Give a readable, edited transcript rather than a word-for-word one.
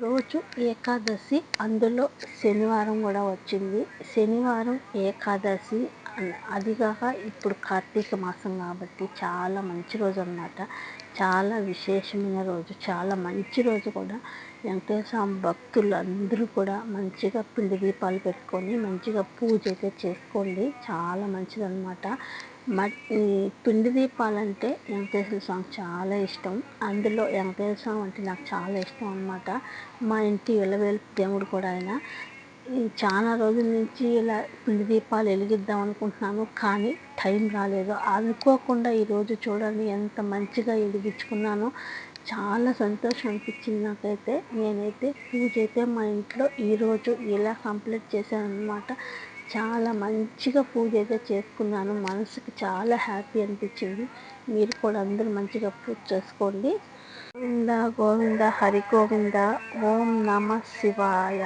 రోజు ఏకాదశి, అందులో శనివారం కూడా వచ్చింది. శనివారం ఏకాదశి అది కాక ఇప్పుడు కార్తీక మాసం కాబట్టి చాలా మంచి రోజు అన్నమాట. చాలా విశేషమైన రోజు, చాలా మంచి రోజు కూడా. వెంకటేశ్వర స్వామి భక్తులు అందరూ కూడా మంచిగా పిండి దీపాలు పెట్టుకొని మంచిగా పూజ అయితే చేసుకోండి, చాలా మంచిదన్నమాట. ఈ పిండి దీపాలంటే వెంకటేశ్వర స్వామి చాలా ఇష్టం. అందులో వెంకటేశ్వర స్వామి అంటే నాకు చాలా ఇష్టం అన్నమాట. మా ఇంటి ఇలవేల్పు దేవుడు కూడా ఆయన. చాలా రోజుల నుంచి ఇలా పిండి దీపాలు వెలిగిద్దాం అనుకుంటున్నాను, కానీ టైం రాలేదు. అనుకోకుండా ఈరోజు చూడండి ఎంత మంచిగా వెలిగించుకున్నానో. చాలా సంతోషం అనిపించింది నాకైతే. నేనైతే పూజ అయితే మా ఇంట్లో ఈరోజు ఇలా కంప్లీట్ చేశాను అన్నమాట. చాలా మంచిగా పూజ అయితే చేసుకున్నాను, మనసుకి చాలా హ్యాపీ అనిపించింది. మీరు కూడా అందరూ మంచిగా పూజ చేసుకోండి. గోవింద గోవింద హరి గోవింద. ఓం నమ శివాయ.